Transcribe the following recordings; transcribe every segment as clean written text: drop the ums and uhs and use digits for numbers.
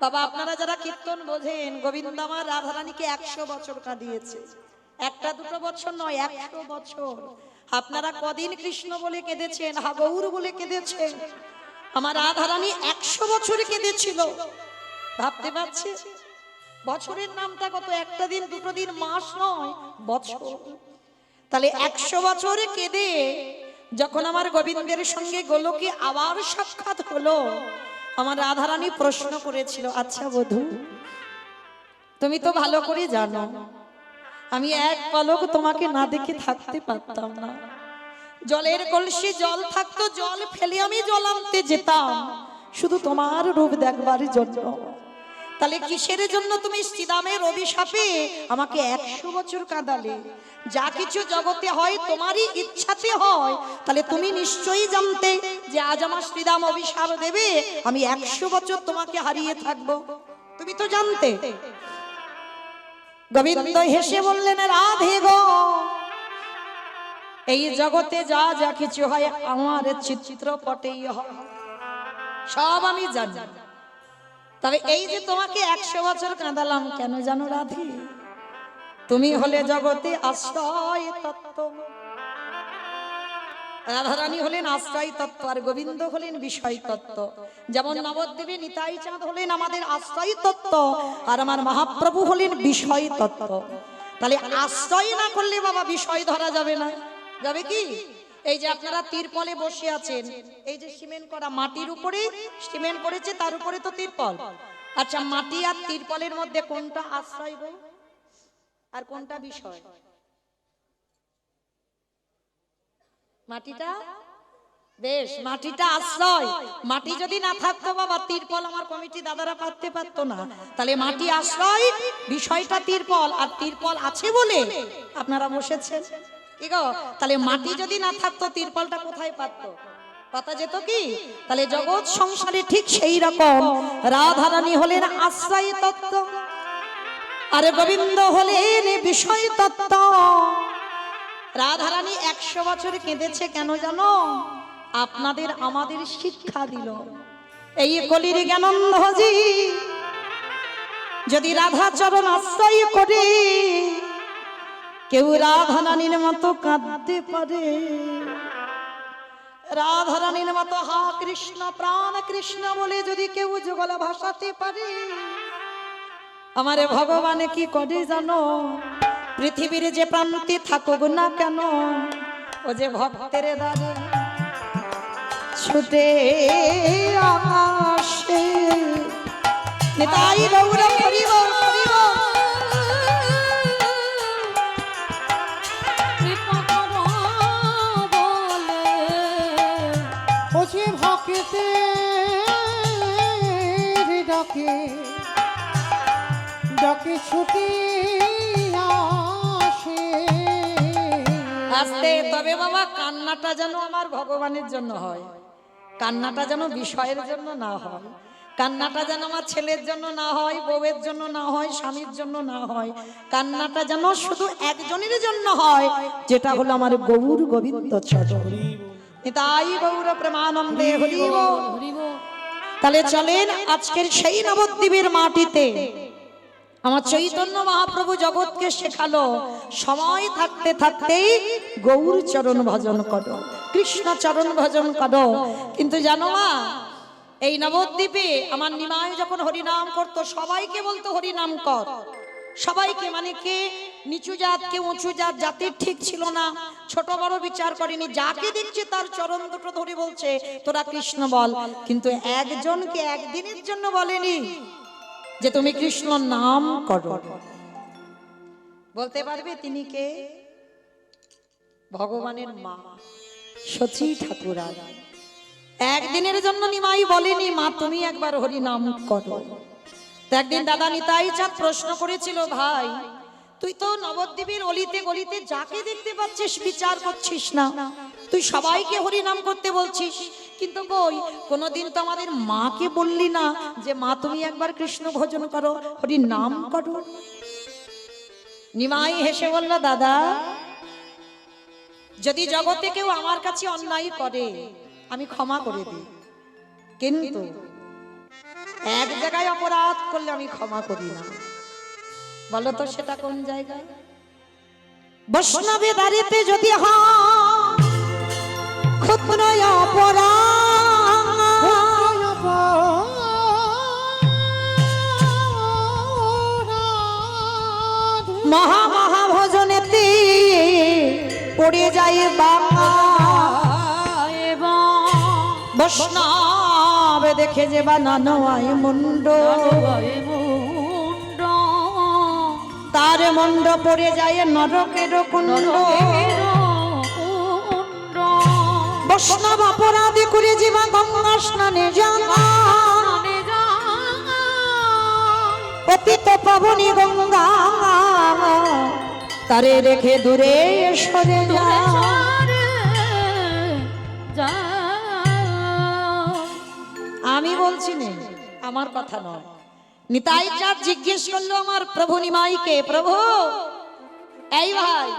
বাবা আপনারা যারা কীর্তন বোঝেন, গোবিন্দ আমার রাধারানীকে 100 বছর কাঁদিয়েছে। একটা দুটো বছর নয়, 100 বছর। আপনারা কদিন কৃষ্ণ বলে কেঁদেছেন, গৌর বলে কেঁদেছেন। আমার রাধারানী 100 বছরে কেঁদেছিল। ভাবতে পারছে বছরের নামটা কত? একটা দিন দুটো দিন মাস নয়, বছর। তাহলে 100 বছরে কেঁদে যখন আমার গোবিন্দের সঙ্গে গোলকে আবার সাক্ষাৎ হলো, আমার রাধারানী প্রশ্ন করেছিল, আচ্ছা বধূ, তুমি তো ভালো করে জানো আমি এক পলক তোমাকে না দেখে থাকতে পারতাম না। জলের কলসি জল থাকতো, জল ফেলে আমি জল আনতে যেতাম শুধু তোমার রূপ দেখবার জন্য। তাহলে কিসের জন্য তুমি শ্রীরামের অভিশাপে আমাকে 100 বছর কাঁদালে? যা কিছু জগতে হয় তোমারই ইচ্ছাতে হয়। তাহলে তুমি নিশ্চয়ই জানতে যে আজ আমার শ্রীরাম অভিশাপ দেবে, আমি 100 বছর তোমাকে হারিয়ে থাকবো। তুমি তো জানতে। গোবিন্দ হেসে বললেন, রাধে গো, এই জগতে যা যা কিছু হয় আমার চিত্রপটেই হয়, সব আমি জানি। তবে এই যে তোমাকে 100 বছর কাঁদালাম কেন জানো রাধে? তুমি হলে জগতে আশ্রয় তত্ত্ব। রাধারানী হলেন আশ্রয় তত্ত্ব, আর গোবিন্দ হলেন বিষয় তত্ত্ব। যেমন নবদ্বীপে নিতাই চাঁদ হলেন আমাদের আশ্রয় তত্ত্ব, আর আমার মহাপ্রভু হলেন বিষয় তত্ত্ব। তাহলে আশ্রয় না করলে বাবা বিষয় ধরা যাবে না। যাবে কি? এই যে আপনারা তিরপলে বসে আছেন, এই যে সিমেন্ট করা মাটির উপরে সিমেন্ট করেছে, তার উপরে তো তিরপল। আচ্ছা, মাটি আর তিরপলের মধ্যে কোনটা আশ্রয় গো আর কোনটা বিষয়? মাটিটা। বেশ, মাটিটা আশ্রয়। মাটি যদি না থাকতো বাবা, তিরপল আমার কমিটি দাদারা পাততে পারতো না। তাহলে মাটি আশ্রয়, বিষয়টা তিরপল, আর তিরপল আছে বলে আপনারা বসেছেন। তাহলে মাটি যদি না থাকতো তিরপলটা কোথায় পাততো? পাতা যেত কি? তাহলে জগৎ সংসারে ঠিক সেই রকম রাধারানী হলেন আশ্রয় তত্ত্ব, আর গোবিন্দ হলেন বিষয় তত্ত্ব। রাধারানী 100 বছর কেঁদেছে কেন জানো? আপনাদের আমাদের শিক্ষা দিল। এই কলির জ্ঞানন্ধজি যদি রাধা চরণ আশ্রয় করে কেউ রাধারানীর মতো কাঁদতে পারে, রাধারানীর মতো হা কৃষ্ণ প্রাণ কৃষ্ণ বলে যদি কেউ যুগল ভাসাতে পারে, আমারে ভগবানে কি করে জানো? পৃথিবীর যে প্রান্তে থাকুক না কেন, ও যে ভক্তের দ্বারে ছুটে আসে। নিতাই গৌর হরি বল, হরি বল। ডাকে ছুটি আসে। আস্তে, তবে বাবা কান্নাটা যেন আমার ভগবানের জন্য হয়, কান্নাটা যেন বিষয়ের জন্য না হয়, কান্নাটা যেন আমার ছেলের জন্য না হয়, বউয়ের জন্য না হয়, স্বামীর জন্য না হয়, কান্নাটা যেন শুধু একজনের জন্য হয়, যেটা হলো আমার গৌর গোবিন্দ চরণ। তাই গৌর প্রেমানন্দে হরি বল। তাহলে চলেন আজকের সেই নবদ্বীপের মাটিতে আমার চৈতন্য মহাপ্রভু জগৎকে শেখালো, সময় থাকতে থাকতেই গৌর চরণ ভজন করো, কৃষ্ণ চরণ ভজন করো। কিন্তু জানো মা, এই নবদ্বীপে আমার নিমাই যখন হরিনাম করতো সবাইকে বলতো হরিনাম কর। সবাইকে, মানে কে নিচু জাত কে উঁচু জাত, জাতির ঠিক ছিল না, ছোট বড় বিচার করেনি, যাকে দেখছে তার চরণ দুটো ধরে বলছে তোরা কৃষ্ণ বল। কিন্তু একজনকে একদিনের জন্য বলেনি যে তুমি কৃষ্ণ নাম করো। বলতে পারবে তিনি কে? ভগবানের মা সচী ঠাকুরা। একদিনের জন্য নিমাই বলেনি মা তুমি একবার হরি নাম করো। একদিন দাদা নিতাই চাঁদ প্রশ্ন করেছিল, ভাই তুই তো নবদ্বীপের অলিতে গলিতে যাকে দেখতে পাচ্ছিস বিচার করছিস না, তুই সবাইকে হরি নাম করতে বলছিস, কিন্তু কই কোনোদিন তো আমাদের মাকে বললি না যে মা তুমি একবার কৃষ্ণ ভজন করো, হরি নাম করো। নিমাই হেসে বলল, দাদা যদি জগতে কেউ আমার কাছে অন্যায় করে আমি ক্ষমা করে দিই, কিন্তু এক জায়গায় অপরাধ করলে আমি ক্ষমা করি না, বলো তো সেটা কোন জায়গায়? বৈষ্ণবে বাড়িতে যদি হয় ক্ষুদ্র অপরাধ, মহা মহা ভজনেতে পড়ে যায় বাবা, বৈষ্ণব দেখে যে বানানো আয় মুন্ড, তার মুন্ড পড়ে যায় নরকের কুণ্ড। বৈষ্ণব অপরাধী করে জীবা গঙ্গা স্নানে যান, পতিত পাবনী গঙ্গা তারে রেখে দূরে সরে যা। আমি বলছি না, আমার কথা নয়। নিতাই চাঁদ জিজ্ঞেস করলো আমার প্রভু নিমাইকে, প্রভু এই ভাই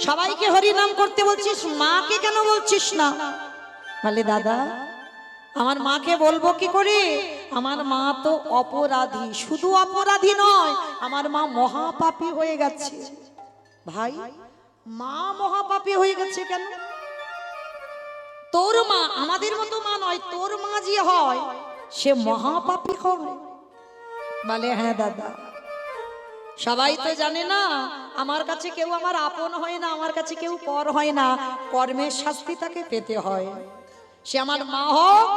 সবাইকে হরি নাম করতে বলছিস, মাকে কেন বলছিস না? বলে দাদা আমার মাকে বলবো কি করে, আমার মা তো অপরাধী, শুধু অপরাধী নয় আমার মা মহাপাপী হয়ে গেছে। ভাই মা মহাপাপী হয়ে গেছে কেন? তোর মা আমাদের মতো মা নয়, তোর মা যে হয় সে মহাপাপী হয়। বলে হ্যাঁ দাদা, সবাই তো জানে না আমার কাছে কেউ আমার আপন হয় না, আমার কাছে কেউ পর হয় না, কর্মের শাস্তি তাকে পেতে হয়। সে আমার মা হোক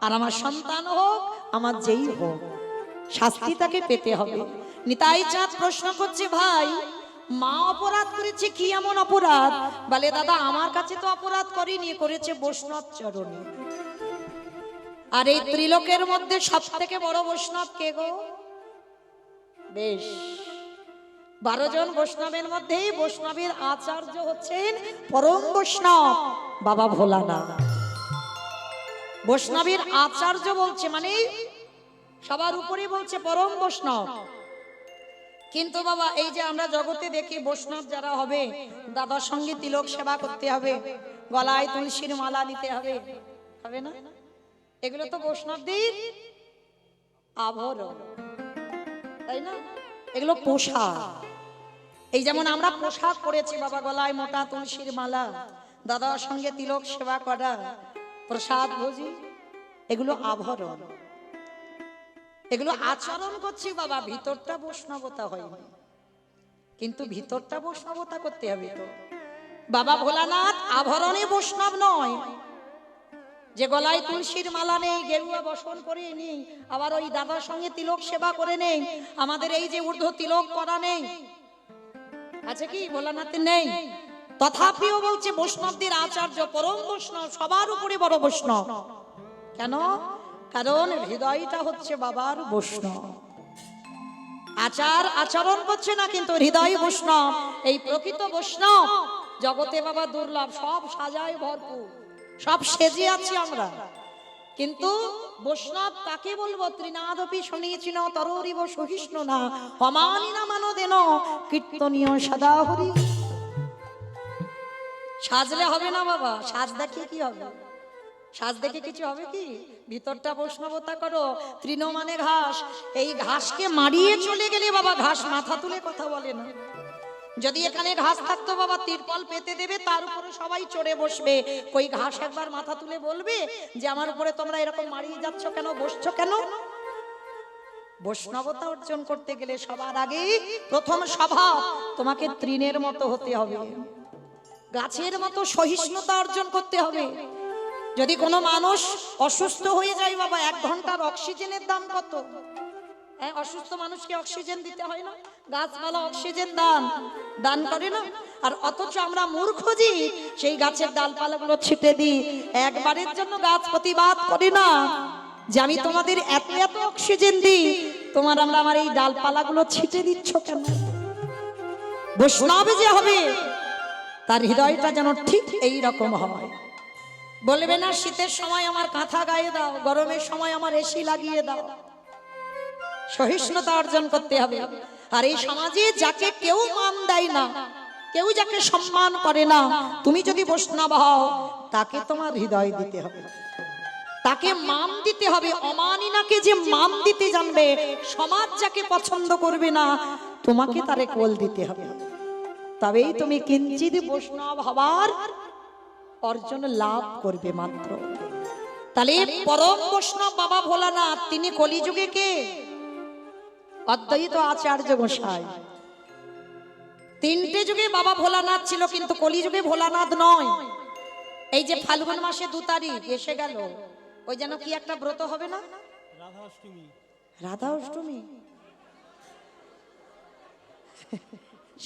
আর আমার সন্তান হোক, আমার যেই হোক শাস্তি তাকে পেতে হবে। নিতাই চাঁদ প্রশ্ন করছে, ভাই মা অপরাধ করেছে কি এমন অপরাধ? বলে দাদা আমার কাছে তো অপরাধ করেনি, করেছে বৈষ্ণব চরণে। আর এই ত্রিলোকের মধ্যে সব থেকে বড় বৈষ্ণব কে গো? বেশ 12 জন বৈষ্ণবের মধ্যেই বৈষ্ণবের আচার্য হচ্ছেন পরম বৈষ্ণব বাবা ভোলানাথ। বৈষ্ণবের আচার্য বলছে মানে সবার উপরে বলছে পরম বৈষ্ণব। কিন্তু বাবা এই যে আমরা জগতে দেখি বৈষ্ণব যারা হবে দাদার সঙ্গে তিলক সেবা করতে হবে, গলায় তুলসীর মালা দিতে হবে, হবে না? এগুলো তো বৈষ্ণবদের আভরণ, তাই না? এগুলো পোশাক। এই যেমন আমরা পোশাক পরেছি বাবা, গলায় মোটা তুলসীর মালা, দাদার সঙ্গে তিলক সেবা করা, প্রসাদ ভোজি, এগুলো আভরণ, এগুলো আচরণ করছি বাবা, ভিতরটা বৈষ্ণবতা হয়নি। কিন্তু ভিতরটা বৈষ্ণবতা করতে হবে তো। বাবা ভোলানাথ আভরণে বৈষ্ণব নয়, যে গলায় তুলসীর মালা নেই, গেরুয়া বসন করে নেই, আবার ওই দাদার সঙ্গে তিলক সেবা করে নেই, আমাদের এই যে ঊর্ধ্ব তিলক করা নেই, আছে কি ভোলানাথের? নেই। তথাপিও বলছে বৈষ্ণবদের আচার্য পরম বৈষ্ণব, সবার উপরে বড় বৈষ্ণব। কেন? কারণ হৃদয়টা হচ্ছে বাবার বৈষ্ণব। আচরণ করছে না কিন্তু হৃদয় বৈষ্ণব। এই প্রকৃত বৈষ্ণব জগতে বাবা দুর্লভ, সব সাজায় ভরপুর, সব সেজে আছি আমরা। কিন্তু বৈষ্ণব কাকে বলবো? ত্রিনাদপি শুনিয়েছিল তররিব সহিষ্ণু না হমানি না মানো দেন কীর্তনীয় সদা হরি। সাজলে হবে না বাবা, সাজ দেখে কি হবে? সাজ দেখে কিছু হবে কি? ভিতরটা বৈষ্ণবতা করো। তৃণ মানে ঘাস, এই ঘাসকে মারিয়ে চলে গেলে বাবা ঘাস মাথা তুলে কথা বলে না। যদি এখানে ঘাস থাকতো বাবা তিরপল পেতে দেবে, তার উপরে সবাই চড়ে বসবে, কই ঘাস একবার মাথা তুলে বলবে যে আমার উপরে তোমরা এরকম মারিয়ে যাচ্ছ কেন, বসছো কেন? বৈষ্ণবতা অর্জন করতে গেলে সবার আগে প্রথম স্বভাব তোমাকে তৃণের মতো হতে হবে, গাছের মতো সহিষ্ণুতা অর্জন করতে হবে। যদি কোনো মানুষ অসুস্থ হয়ে যায় বাবা, 1 ঘন্টার অক্সিজেনের দাম কত? অসুস্থ মানুষকে অক্সিজেন দিতে হয় না? গাছপালা অক্সিজেন দান করে না? আর অথচ আমরা মূর্খ জি সেই গাছের ডালপালাগুলো ছিটে দিই, একবারের জন্য গাছ প্রতিবাদ করি না যে আমি তোমাদের এত এত অক্সিজেন দিই, তোমার আমার এই ডালপালাগুলো ছিটে দিচ্ছ কেন? বৈষ্ণব যে হবে তার হৃদয়টা যেন ঠিক এই রকম হয়। বলবে না শীতের সময় আমার কাঁথা গায়ে দাও, গরমের সময় আমার এসি লাগিয়ে দাও। সহিষ্ণুতা অর্জন করতে হবে। আর এই সমাজে যাকে কেউ মান দেয় না, কেউ যাকে সম্মান করে না, তুমি যদি বৈষ্ণব হও তাকে তোমার হৃদয় দিতে হবে, তাকে মান দিতে হবে। অমানিনাকে যে মান দিতে জানবে, সমাজ যাকে পছন্দ করবে না, তোমাকে তারে কোল দিতে হবে। তবেই তুমি কিঞ্চিত বৈষ্ণব হবার অর্জন লাভ করবে মাত্র। তাহলে পরম বৈষ্ণব বাবা ভোলানাথ, তিনি কলিযুগে কে? অদ্বৈত আচার্য গোসাই। তিনটে যুগে বাবা ভোলানাথ ছিল, কিন্তু কলিযুগে ভোলানাথ নয়। এই যে ফাল্গুন মাসে 2 তারিখ এসে গেল, ওই যেন কি একটা ব্রত হবে না, রাধা অষ্টমী। রাধা অষ্টমী,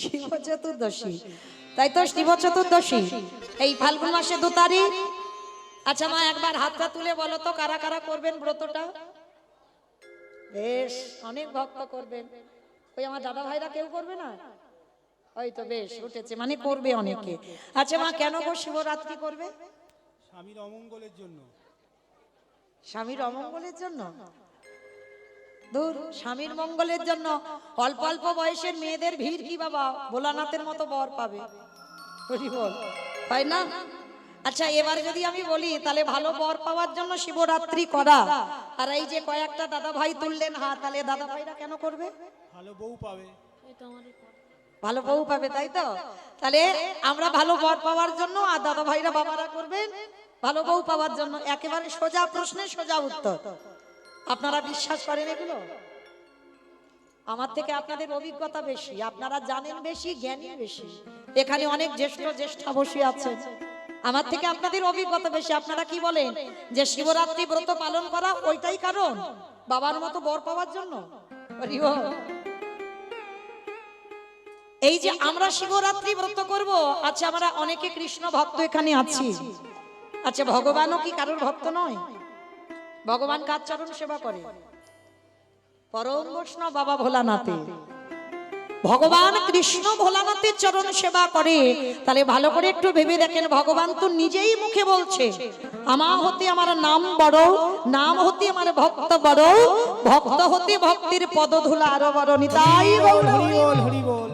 শিব চতুর্দশী, তাই তো শিব চতুর্দশী এই ফাল্গুন মাসে 2 তারিখ। আচ্ছা মা, একবার হাতটা তুলে বলো তো কারা কারা করবেন ব্রতটা? বেশ, অনেক ভক্ত করবেন। ওই আমার দাদা ভাইরা কেউ করবে না? ওই তো বেশ উঠেছে, মানে করবে অনেকে। আচ্ছা মা, কেন গো শিবরাত্রি করবে? স্বামীর অমঙ্গলের জন্য। স্বামীর অমঙ্গলের জন্য? দূর, স্বামীর মঙ্গলের জন্য অল্প অল্প বয়সের মেয়েদের ভিড় কি বাবা, ভোলানাথের মতো বর পাবে? হরি বল, হয় না? আচ্ছা এবার যদি আমি বলি, তাহলে ভালো বর পাওয়ার জন্য শিবরাত্রি করা, আর এই যে কয়েকটা দাদা ভাই তুললেন হাত, তাহলে দাদা ভাইরা কেন করবে? ভালো বউ পাবে। ভালো বউ পাবে, তাই তো? তাহলে আমরা ভালো বর পাওয়ার জন্য, আর দাদা ভাইরা বাবারা করবেন ভালো বউ পাওয়ার জন্য। একেবারে সোজা প্রশ্নের সোজা উত্তর। আপনারা বিশ্বাস করেন এগুলো? আমার থেকে আপনাদের অভিজ্ঞতা বেশি, আপনারা জানেন বেশি, জ্ঞানী বেশি। এখানে অনেক জ্যেষ্ঠা বসে আছেন, আমার থেকে আপনাদের অভিজ্ঞতা বেশি। আপনারা কি বলেন যে শিবরাত্রি ব্রত পালন করা ওইটাই কারণ, বাবার মতো বর পাওয়ার জন্য? হরি বল। এই যে আমরা শিবরাত্রি ব্রত করব, আচ্ছা আমরা অনেকে কৃষ্ণ ভক্ত এখানে আছি, আচ্ছা ভগবানও কি কারোর ভক্ত নয়? ভগবান কার চরণ সেবা করে? পরম বৈষ্ণব বাবা ভোলানাথে। ভগবান কৃষ্ণ ভোলানাথের চরণ সেবা করে। তাহলে ভালো করে একটু ভেবে দেখেন, ভগবান তো নিজেই মুখে বলছে, আমার হতে আমার নাম বড়, নাম হতে আমার ভক্ত বড়, ভক্ত হতে ভক্তির পদধূলা আরো বড়। নিতাই গৌর হরি বল, হরি বল।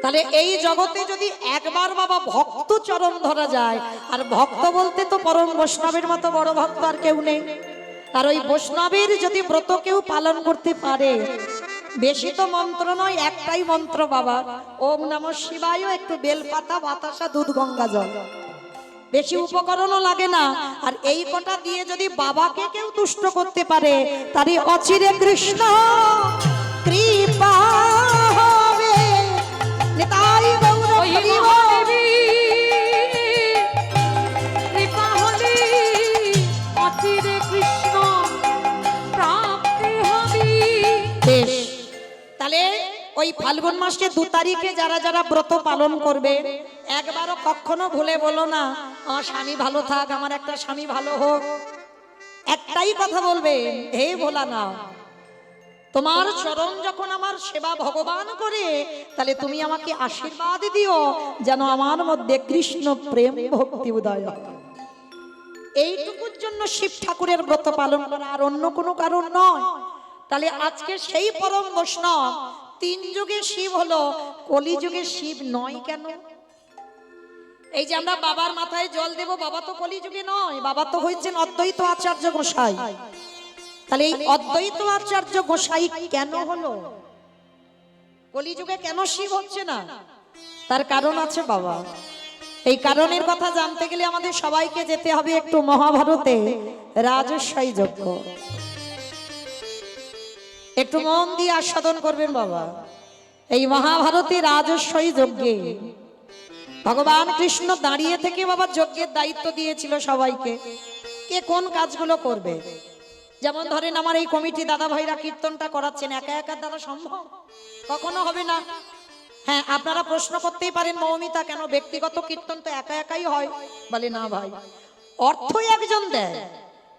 তাহলে এই জগতে যদি একবার বাবা ভক্ত চরণ ধরা যায়, আর ভক্ত বলতে তো পরম বৈষ্ণবের মতো বড় ভক্ত আর কেউ নেই। আর ওই বৈষ্ণবের যদি ব্রত কেউ পালন করতে পারে, বেশি তো মন্ত্র নয়, একটাই মন্ত্র বাবা, ওম নমঃ শিবায়, একটু বেলপাতা, বাতাসা, দুধ, গঙ্গা জল, বেশি উপকরণও লাগে না। আর এই কটা দিয়ে যদি বাবাকে কেউ তুষ্ট করতে পারে, তারই অচিরে কৃষ্ণ কৃপা হবে। নিতাই গৌর হরি বল। কৃপা হলে অচিরে কৃষ্ণ প্রাপ্তি হবে। বেশ, তাহলে ওই ফাল্গুন মাসে 2 তারিখে যারা যারা ব্রত পালন করবে, একবারও কখনো ভুলে বলো না আমার স্বামী ভালো থাক, আমার একটা স্বামী ভালো হোক। একটাই কথা বলবে, হে ভোলানাথ, তোমার চরণ যখন আমার সেবা ভগবান করে, তাহলে তুমি আমাকে আশীর্বাদ দিও যেন আমার মধ্যে কৃষ্ণ প্রেম ভক্তি উদয় হয়। এইটুকুর জন্য শিব ঠাকুরের ব্রত পালন করা, আর অন্য কোনো কারণ নয়। তাহলে আজকে সেই পরম বৈষ্ণব 3 যুগে শিব হলো, কলিযুগে শিব নয় কেন? এই যে আমরা বাবার মাথায় জল দেব, বাবা তো কলিযুগে নয়, বাবা তো হয়েছেন অদ্বৈত আচার্য গোসাই। তাহলে এই অদ্বৈত আচার্য গোসাই কেন হলো? কলিযুগে কেন শিব হচ্ছে না? তার কারণ আছে বাবা। এই কারণের কথা জানতে গেলে আমাদের সবাইকে যেতে হবে একটু মহাভারতে, রাজস্বই যজ্ঞ। একটু মন দিয়ে আস্বাদন করবেন বাবা। এই মহাভারতে রাজস্বই যজ্ঞে ভগবান কৃষ্ণ দাঁড়িয়ে থেকে বাবা যজ্ঞের দায়িত্ব দিয়েছিল সবাইকে, কে কোন কাজগুলো করবে। যেমন ধরেন আমার এই কমিটি দাদা ভাইরা কীর্তনটা করাচ্ছেন, একা একা দ্বারা সম্ভব? কখনো হবে না। হ্যাঁ, আপনারা প্রশ্ন করতেই পারেন, মৌমিতা কেন ব্যক্তিগত কীর্তন তো একা একাই হয়? বলে না ভাই, অর্থ একজন দেয়,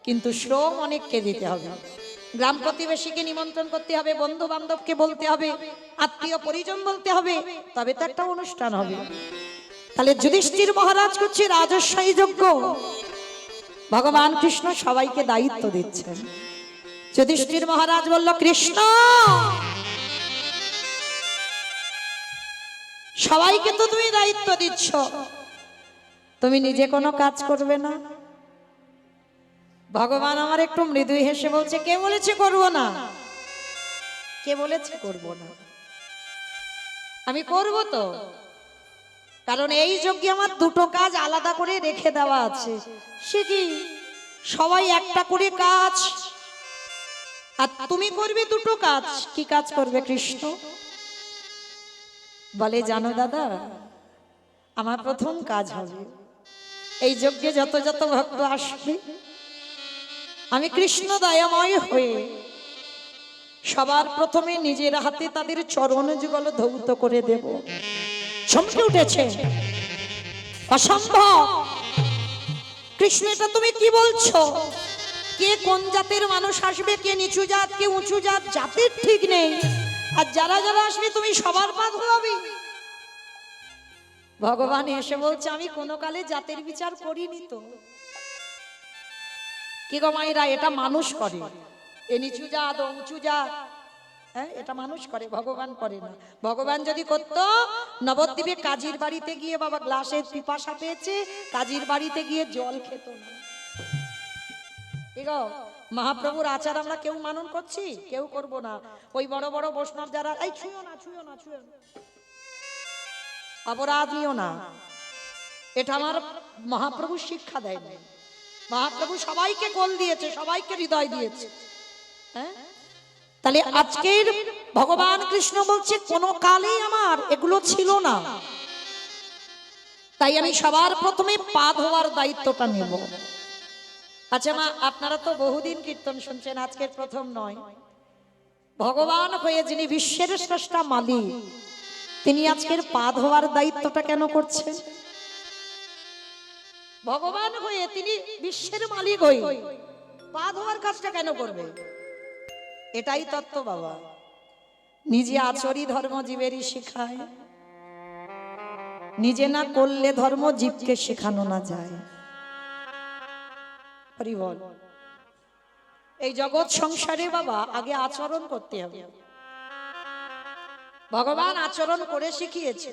কিন্তু শ্রম অনেককে দিতে হবে। গ্রাম প্রতিবেশীকে নিমন্ত্রণ করতে হবে, বন্ধু বান্ধবকে বলতে হবে, আত্মীয় পরিজন বলতে হবে, তবে তো একটা অনুষ্ঠান হবে। তাহলে যুধিষ্ঠির মহারাজ করছে রাজস্বই যজ্ঞ, ভগবান কৃষ্ণ সবাইকে দায়িত্ব দিচ্ছেন। যুধিষ্ঠির মহারাজ বলল, কৃষ্ণ সবাইকে তো তুমি দায়িত্ব দিচ্ছ, তুমি নিজে কোনো কাজ করবে না? ভগবান আমার একটু মৃদু হেসে বলছে, কে বলেছে করবো না? কে বলেছে করবো না? আমি করব তো, কারণ এই যজ্ঞে আমার দুটো কাজ আলাদা করে রেখে দেওয়া আছে। সে কি, সবাই একটা করে কাজ, আর তুমি করবে দুটো কাজ। কি কাজ করবে কৃষ্ণ? বলে, জানো দাদা, আমার প্রথম কাজ হবে, এই যজ্ঞে যত যত ভক্ত আসবে, আমি কৃষ্ণ দয়াময় হয়ে সবার প্রথমে নিজের হাতে তাদের চরণ যুগল ধৌত করে দেব। চমকে উঠেছে, অসম্ভব কৃষ্ণ, এটা তুমি কি বলছো? কে কোন জাতের মানুষ আসবে, কে নিচু জাত, কে উঁচু জাত, জাতির ঠিক নেই, আর যারা যারা আসবে তুমি সবার পা ধোয়াবে। ভগবান এসে বলছে, আমি কোনো কালে জাতের বিচার করিনি তো। কি গো মায়েরা, এটা মানুষ করে, এ নিচু জাত ও উঁচু জাত, হ্যাঁ, এটা মানুষ করে, ভগবান করে না। ভগবান যদি করতো, নবদ্বীপে কাজীর বাড়িতে গিয়ে বাবা গ্লাসের পিপাসা পেয়েছে, কাজীর বাড়িতে গিয়ে জল খেত না। মহাপ্রভুর আচার আমরা কেউ মানন করছি? কেউ করব না। ওই বড় বড় বৈষ্ণব যারা, এই ছুঁয়ো না, ছুঁয়ো না, ছুঁয়ো না, অপরাধ নিও না, এটা আমার মহাপ্রভু শিক্ষা দেয় না। মহাপ্রভু সবাইকে কোল দিয়েছে, সবাইকে হৃদয় দিয়েছে। হ্যাঁ, তাহলে আজকের ভগবান কৃষ্ণ বলছে, কোন কালেই আমার এগুলো ছিল না, তাই আমি সবার প্রথমে পা ধোয়ার দায়িত্বটা নেব। আচ্ছা মা, আপনারা তো বহুদিন কীর্তন শুনছেন, আজকের প্রথম নয়। ভগবান হয়ে যিনি বিশ্বের স্রষ্টা মালিক, তিনি আজকের পা ধোয়ার দায়িত্বটা কেন করছেন? ভগবান হয়ে তিনি বিশ্বের মালিক হয়ে পা ধোয়ার কাজটা কেন করবে? এটাই তত্ত্ব বাবা। নিজে আচরি ধর্ম জীবেরই শেখায়, নিজে না করলে ধর্ম জীবকে শেখানো না যায়। হরি বল। এই জগৎ সংসারে বাবা আগে আচরণ করতে হবে। ভগবান আচরণ করে শিখিয়েছে।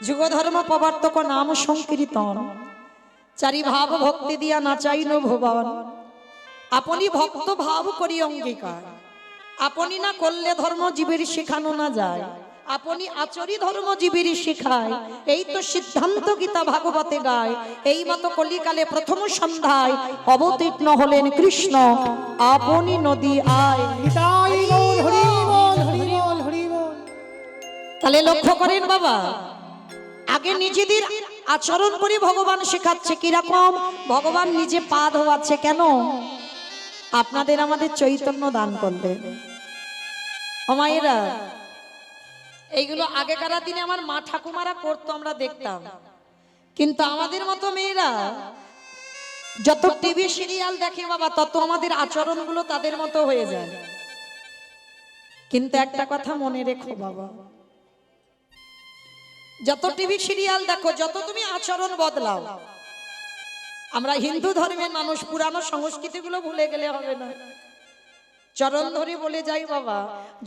যুগ ধর্ম প্রবর্তক নাম সংকীর্তন, চারি ভাব ভক্তি দিয়া নাচাইন ভুবন, আপনি ভক্ত ভাব করি অঙ্গীকার, আপনি না করলে ধর্ম জীবের শেখানো না যায়, আপনি আচরি ধর্ম জীবের শিখায়। এই তো সিদ্ধান্ত গীতা ভাগবতে গায়। এই মতো কলিকালে প্রথম সন্ধ্যায় অবতীর্ণ হলেন কৃষ্ণ, আপনি নদী আয়। নিতাই গৌর হরি বল, হরি বল, হরি বল। তাহলে লক্ষ্য করেন বাবা, আগে নিজেদের আচরণ করে ভগবান শেখাচ্ছে। কিরকম? ভগবান নিজে পা ধোয়াচ্ছে। কেন? আপনাদের আমাদের চৈতন্য দান করলেন। ও মায়েরা, এইগুলো আগেকার দিনে আমার মা ঠাকুমারা করতো, আমরা দেখতাম। কিন্তু আমাদের মতো মেয়েরা যত টিভি সিরিয়াল দেখে বাবা, তত আমাদের আচরণগুলো তাদের মতো হয়ে যায়। কিন্তু একটা কথা মনে রেখো বাবা, যত টিভি সিরিয়াল দেখো, যত তুমি আচরণ বদলাও, আমরা হিন্দু ধর্মের মানুষ, পুরানো সংস্কৃতিগুলো ভুলে গেলে হবে না। চরণ ধরে বলে যাই বাবা,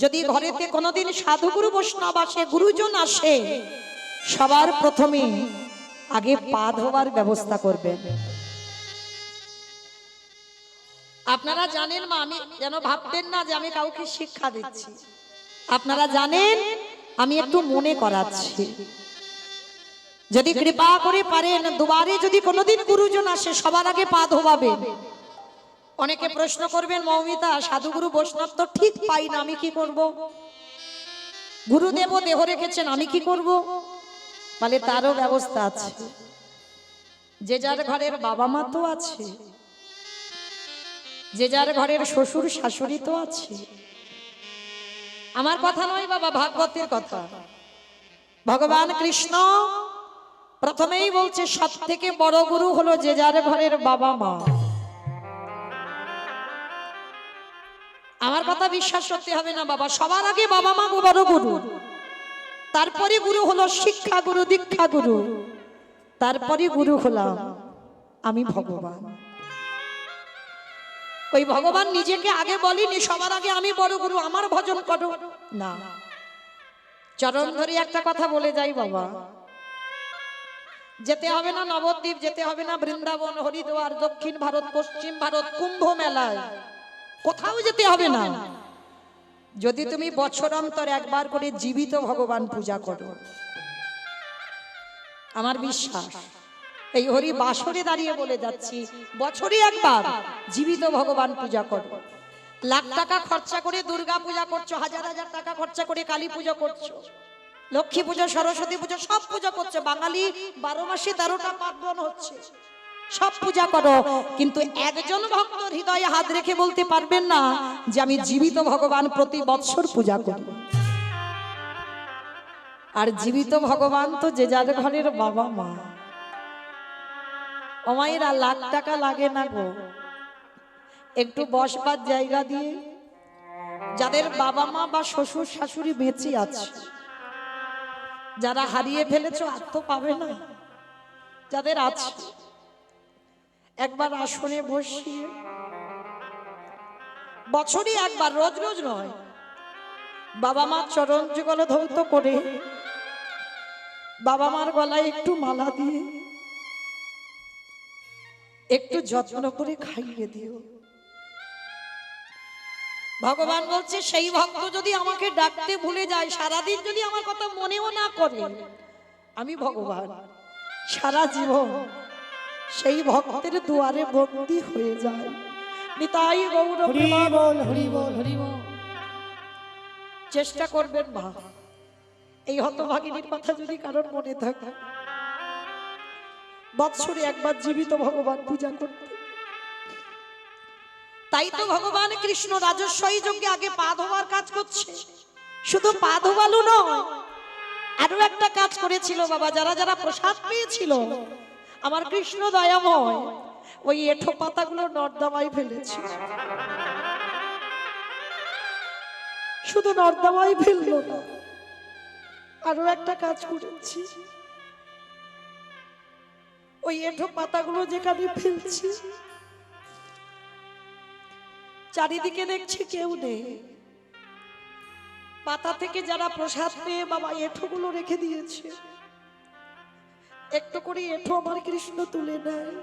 যদি ঘরেতে কোনোদিন সাধুগুরু বৈষ্ণব আসে, গুরুজন আসে, সবার প্রথমে আগে পা ধোয়ার ব্যবস্থা করবেন। আপনারা জানেন মা, আমি যেন ভাবতেন না যে আমি কাউকে শিক্ষা দিচ্ছি। আপনারা জানেন, আমি একটু মনে করাচ্ছি। যদি কৃপা করে পারেন, দুবারে যদি কোনোদিন গুরুজন আসে, সবার আগে পা ধোয়াবেন। অনেকে প্রশ্ন করবেন, মৌমিতা, সাধুগুরু বৈষ্ণব তো ঠিক পাই না, আমি কি করব? গুরুদেব দেহ রেখেছেন, আমি কি করব? বলে তারও ব্যবস্থা আছে। যে যার ঘরের বাবা মা তো আছে, যে যার ঘরের শ্বশুর শাশুড়ি তো আছে। আমার কথা নয় বাবা, ভাগবতের কথা। ভগবান কৃষ্ণ প্রথমেই বলছে, সব থেকে বড় গুরু হলো যে যার ঘরের বাবা মা। আমার কথা বিশ্বাস করতে হবে না বাবা, সবার আগে বাবা মা বড় গুরু, তারপরে গুরু হলো শিক্ষা গুরু, দীক্ষা গুরু, তারপরে গুরু হলাম আমি ভগবান। ওই ভগবান নিজেকে আগে বলেনি সবার আগে আমি বড় গুরু, আমার ভজন করো না। চরণ ধরে একটা কথা বলে যাই বাবা, যেতে হবে না নবদ্বীপ, যেতে হবে না বৃন্দাবন, হরিদ্বার, দক্ষিণ ভারত, পশ্চিম ভারত, কুম্ভ মেলায়, কোথাও যেতে হবে না। যদি তুমি বছর অন্তর একবার করে জীবিত ভগবান পূজা করো, আমার বিশ্বাস, এই হরি বাসরে দাঁড়িয়ে বলে যাচ্ছি, বছরে একবার জীবিত ভগবান পূজা করো। লাখ টাকা খরচা করে দুর্গা পূজা করছো, হাজার হাজার টাকা খরচা করে কালী পুজো করছো, লক্ষ্মী পুজো, সরস্বতী পুজো, সব পূজা করছে। বাঙালি 12 মাসে 13টা পার্বণ হচ্ছে, সব পূজা করো, কিন্তু একজন ভক্ত হৃদয়ে হাত রেখে বলতে পারবেন না যে আমি জীবিত ভগবান প্রতি বৎসর পূজা করি। আর জীবিত ভগবান তো যে যার ঘরের বাবা মা। অমায়েরা লাখ টাকা লাগে না গো, একটু বসবার জায়গা দিয়ে, যাদের বাবা মা বা শ্বশুর শাশুড়ি বেঁচে আছে, যারা হারিয়ে ফেলেছো আর তো পাবে না, যাদের আছে একবার আসনে বসিয়ে বছরই একবার, রোজ রোজ নয়, বাবা মার চরণ যুগল ধৌত করে বাবা মার গলায় একটু মালা দিয়ে একটু যত্ন করে খাইয়ে দিও। ভগবান বলছে সেই ভক্ত যদি আমাকে ডাকতে ভুলে যায়, সারাদিন যদি আমার কথা মনেও না করে, আমি ভগবান সারা জীবন সেই ভক্তের দুয়ারে বন্দী হয়ে যায়। নিতাই গৌর হরি বল হরি বল হরি বল। চেষ্টা করবেন মা, এই হতভাগিনীর কথা যদি কারোর মনে থাকে, বৎসরে একবার জীবিত ভগবান পূজা করতে। তাই তো ভগবান কৃষ্ণ রাজস্বই যজ্ঞে আগে পা ধোয়ার কাজ করছে। শুধু পা ধোয়ালো নয়, আরো একটা কাজ করেছিল বাবা। যারা যারা প্রসাদ পেয়েছিল, আমার কৃষ্ণ দয়াময় ওই এঁঠো পাতাগুলো নর্দমায় ফেলেছে। শুধু নর্দমায় ফেললো না, আরো একটা কাজ করেছি। ওই এঁঠো পাতাগুলো যেখানে ফেলছি, চারিদিকে দেখছি কেউ নেই। পাতা থেকে যারা প্রসাদ পেয়ে বাবা এঁঠোগুলো রেখে দিয়েছে, একটু করে এঁঠো আমার কৃষ্ণ তুলে নেয়।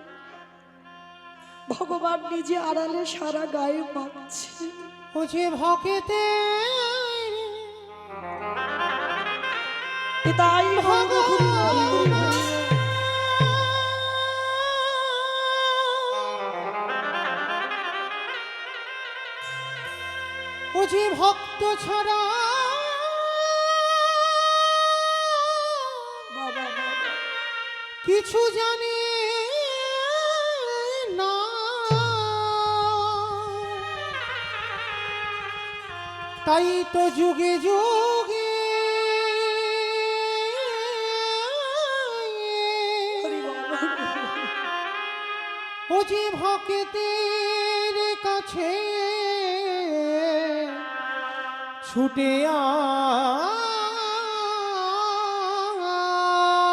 ভগবান নিজে আড়ালে সারা গায়ে মাখছে। ও যে ভকেতে তাই ভগবান ও যে ভক্ত ছাড়া বাবা কিছু জানে না, তাই তো যুগে যুগে ও যে ভক্তের কাছে ছুটে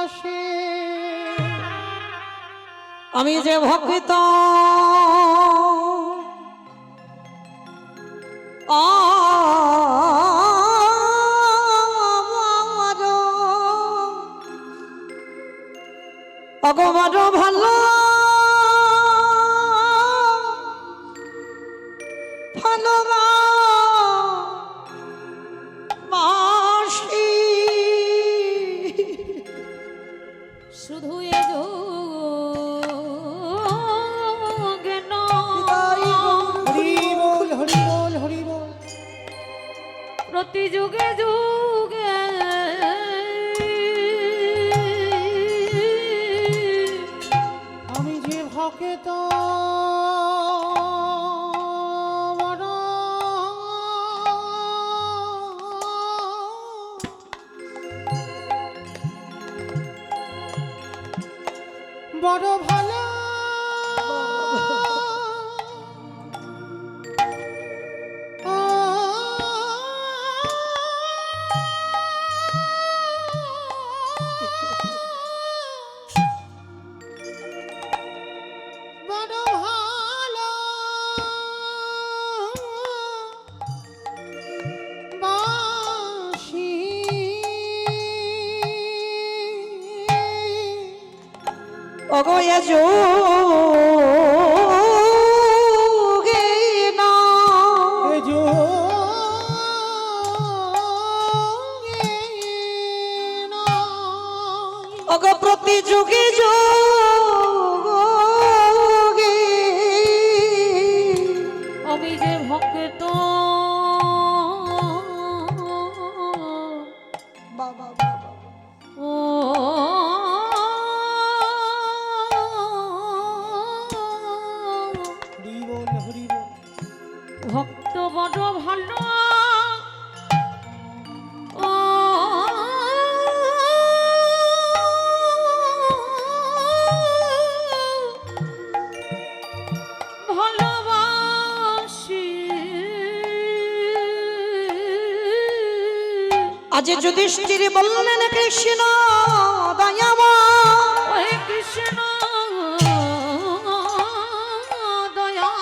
আসে। আমি যে ভক্ত অগমার ভালো ভালো বাসি, শুধু এ যোগে নয়, হরি বল হরি বল হরি বল। প্রতি যুগে যুগে আমি যে ভক্ত বড় ভালো বড় ভালো বাসি। ওগো এ যুগে না এ যুগে নয়। ওগো প্রতি যুগে যুগে আমি যে ভক্ত বাবা বাবা ও হরি বল হরি বল। ভক্ত বড় ভালো ও ভালোবাসি আজ যুধিষ্ঠির বললেন কৃষ্ণ দয়াময় ওহে কৃষ্ণ দয়াময়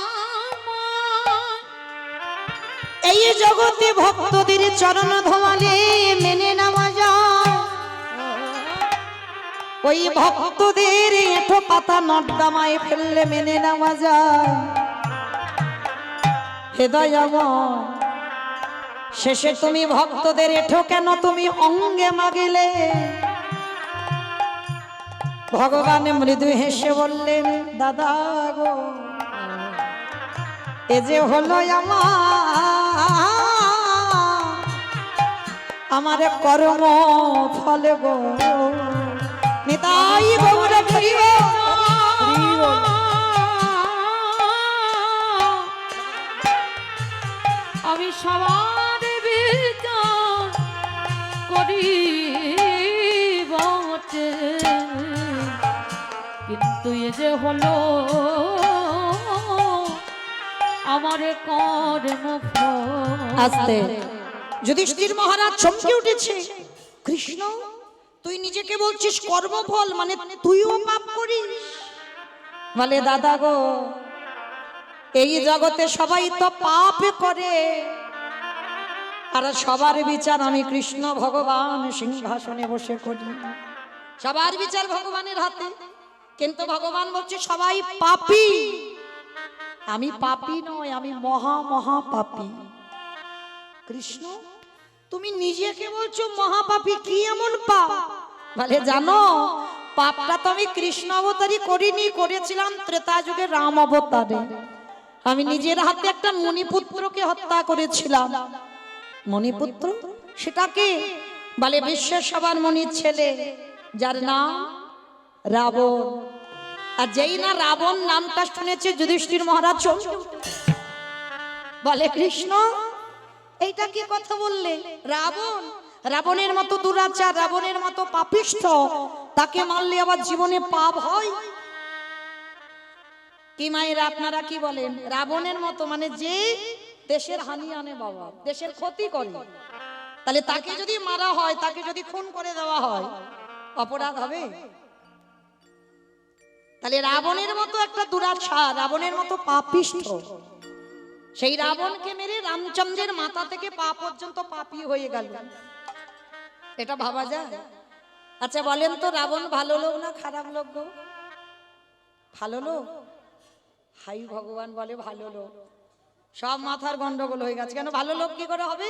এই জগতে ভক্তদের চরণ ধোয়ালে মেনে নেওয়া যায় ওই ভক্তদের এঁটো পাতা নর্দমায় ফেললে মেনে নেওয়া যায় হে দয়াময় শেষে তুমি ভক্তদের এঁঠো কেন তুমি অঙ্গে মাগিলে ভগবান মৃদু হেসে বললেন দাদা গো এ যে হলো আমার কর্ম ফল গো নিতাই গৌর করিব আমি সবার বিচার করি বটে কিন্তু এ যে হলো আমার কর্মফল আস্তে যুধিষ্ঠির মহারাজ চমকে উঠেছে কৃষ্ণ তুই নিজেকে বলছিস কর্মফল মানে তুইও পাপ করিস বলে দাদা গো এই জগতে সবাই তো পাপ করে আর সবার বিচার আমি কৃষ্ণ ভগবান সিংহাসনে বসে করি সবার বিচার ভগবানের হাতে কিন্তু ভগবান বলছে সবাই পাপী আমি পাপী নয় আমি মহা মহা পাপী কৃষ্ণ তুমি নিজেকে বলছো মহাপাপী কি এমন পাপ বলে জানো পাপটা তো আমি কৃষ্ণ অবতারই করিনি করেছিলাম ত্রেতা যুগে রাম অবতারে আমি নিজের হাতে একটা মণিপুত্রকে হত্যা করেছিলাম মণিপুত্র সেটাকে বলে বিশ্বের সবার মণির ছেলে যার নাম রাবণ আর যেই না রাবণ নামটা শুনেছে যুধিষ্ঠির মহারাজ চমকে উঠেছে। বলে কৃষ্ণ এইটা কি কথা বললে রাবণ রাবণের মতো দুরাচার রাবণের মতো পাপিষ্ঠ তাকে মারলে আবার জীবনে পাপ হয় কি মায়েরা আপনারা কি বলেন রাবণের মতো মানে যে দেশের হানি আনে বাবা দেশের ক্ষতি করে তাহলে তাকে যদি মারা হয় তাকে যদি খুন করে দেওয়া হয় অপরাধ হবে তাহলে রাবণের মতো একটা দুরাচার রাবণের মতো পাপিষ্ঠ সেই রাবণকে মেরে রামচন্দ্রের মাথা থেকে পা পর্যন্ত পাপী হয়ে গেল এটা ভাবা যায় আচ্ছা বলেন তো রাবণ ভালো লোক না খারাপ লোক গো ভালো লোক হাই ভগবান বলে ভালো লোক সব মাথার গন্ডগোল হয়ে গেছে কেন ভালো লোক কি করে হবে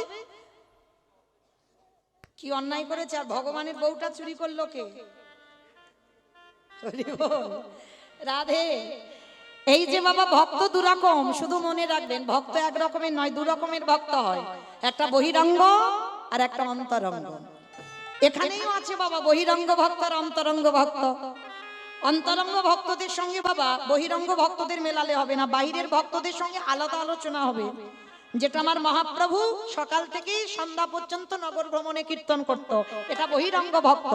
কি অন্যায় করেছে আর ভগবানের বউটা চুরি করলো কে হরি বল। রাধে এই যে বাবা ভক্ত দুরকম শুধু মনে রাখবেন ভক্ত এক রকমের নয় দু রকমের ভক্ত হয় একটা বহিরঙ্গ আর একটা অন্তরঙ্গ এখানেও আছে বাবা বহিরঙ্গ ভক্ত আর অন্তরঙ্গ ভক্ত অন্তরঙ্গ ভক্তদের সঙ্গে বাবা বহিরঙ্গ ভক্তদের মেলালে হবে না বাইরের ভক্তদের সঙ্গে আলাদা আলোচনা হবে যেটা আমার মহাপ্রভু সকাল থেকে সন্ধ্যা পর্যন্ত নগর ভ্রমণে কীর্তন করত এটা বহিরঙ্গ ভক্ত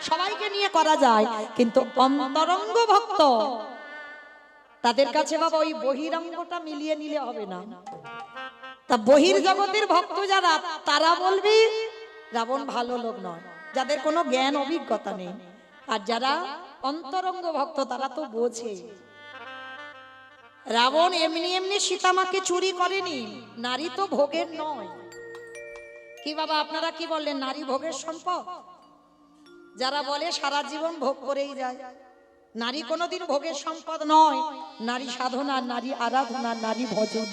সবাইকে নিয়ে করা যায় কিন্তু অন্তরঙ্গ ভক্ত তাদের কাছে বাবা ওই বহিরঙ্গটা মিলিয়ে নিলে হবে না তা বহির্জগতের ভক্ত যারা তারা বলবে রাবণ ভালো লোক নয় যাদের কোনো জ্ঞান অভিজ্ঞতা নেই আর যারা অন্তরঙ্গ ভক্ত তারা তো বোঝে রাবণ এমনি এমনি সীতামাকে চুরি করেনি নারী তো ভোগের নয় কি বাবা আপনারা কি বললেন নারী ভোগের সম্পদ যারা বলে সারা জীবন ভোগ করেই যায় নারী কোনোদিন ভোগের সম্পদ নয়, নারী সাধনা, নারী আরাধনা, নারী ভজন।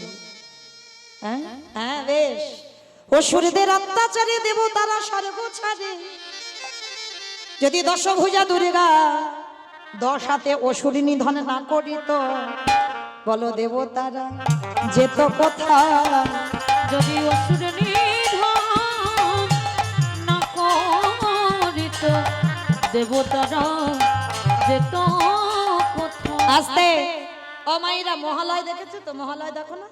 হ্যাঁ হ্যাঁ বেশ। অসুরদের অত্যাচারে দেবতারা স্বর্গ ছাড়ে। যদি দশভুজা দুর্গা 10 হাতে অসুর নিধন না করিত, বলো দেবতারা যেত কোথায়? যদি অসুর নিধন না করিত, দেবতারা যেত কোথায়? আস্তে ও মাইরা, মহালয় দেখেছো তো? মহালয় দেখো না?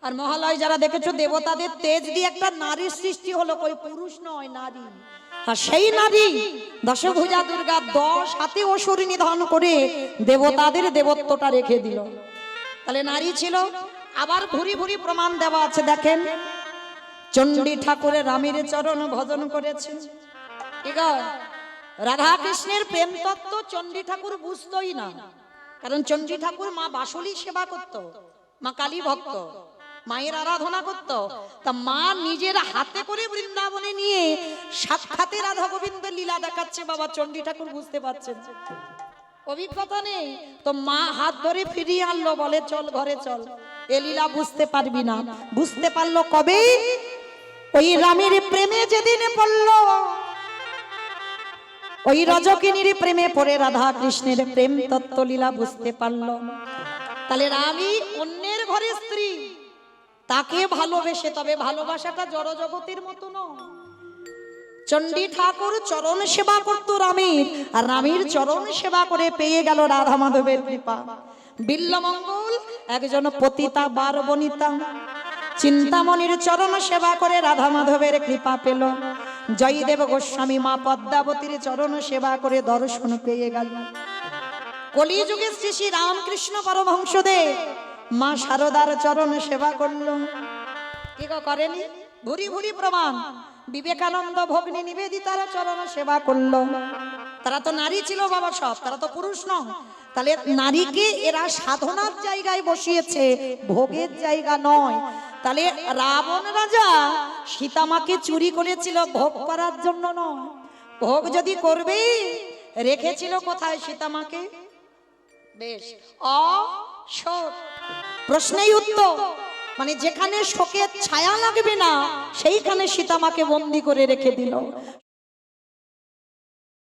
আর মহালয় যারা দেখেছো, দেবতাদের তেজ দিয়ে একটা নারীর সৃষ্টি হলো, কই পুরুষ নয়, নারী। আর সেই নারী দশভুজা দুর্গা 10 হাতে অসুর নিধন করে দেবতাদের দেবত্বটা রেখে দিল। তাহলে নারী ছিল। আবার ভুরি ভুরি প্রমাণ দেওয়া আছে, দেখেন। চণ্ডী ঠাকুরের রামের চরণ ভজন করেছে। ঠিক আছে? রাধা কৃষ্ণের প্রেম তত্ত্ব চণ্ডী ঠাকুর বুঝতোই না, কারণ চণ্ডী ঠাকুর মা বাসুলি সেবা করত, মা কালী ভক্ত, মায়ের আরাধনা করত। তা মা নিজের হাতে করে বৃন্দাবনে নিয়ে সাক্ষাতে রাধা গোবিন্দ লীলা দেখাচ্ছে, বাবা চণ্ডী ঠাকুর বুঝতে পারছেন, অভিজ্ঞতা নেই। তো মা হাত ধরে ফিরিয়ে আনলো, বলে চল ঘরে চল, এ লীলা বুঝতে পারবি না। বুঝতে পারলো কবে? ওই রামের প্রেমে যেদিন পড়লো, ওই রজকিনীর প্রেমে পড়ে রাধা কৃষ্ণের প্রেম তত্ত্ব লীলা বুঝতে পারলো। তাহলে রামই অন্যের ঘরে স্ত্রী, তাকে ভালোবেসে, তবে ভালোবাসাটা জড় জগতের মতো নয়। চণ্ডী ঠাকুর চরণ সেবা করতো রামের, আর রামের চরণ সেবা করে পেয়ে গেল রাধা মাধবের কৃপা। বিল্লমঙ্গল একজন পতিতা বার বনিতা, চিন্তামণির চরণ সেবা করে রাধা মাধবের কৃপা পেল। জয়দেব গোস্বামী মা পদ্মাবতীর চরণ সেবা করে দর্শন পেয়ে গেল। কলিযুগে শ্রী শ্রী রামকৃষ্ণ পরমহংসদেব মা শারদার চরণ সেবা করলো। কি করেনি? ভুরি ভুরি প্রমাণ। বিবেকানন্দ ভগ্নী নিবেদিতার চরণ সেবা করলো। তারা তো নারী ছিল বাবা, সব তারা তো পুরুষ নয়। তাহলে নারীকে এরা সাধনার জায়গায় বসিয়েছে, ভোগের জায়গা নয়। তাহলে রাবণ রাজা সীতামাকে চুরি করেছিল ভোগ করার জন্য নয়। ভোগ যদি করবে, রেখেছিল কোথায় সীতামাকে? বেশ, অশোক। প্রশ্নেই উত্তর, মানে যেখানে শোকের ছায়া লাগবে না, সেইখানে সীতামাকে বন্দি করে রেখে দিল।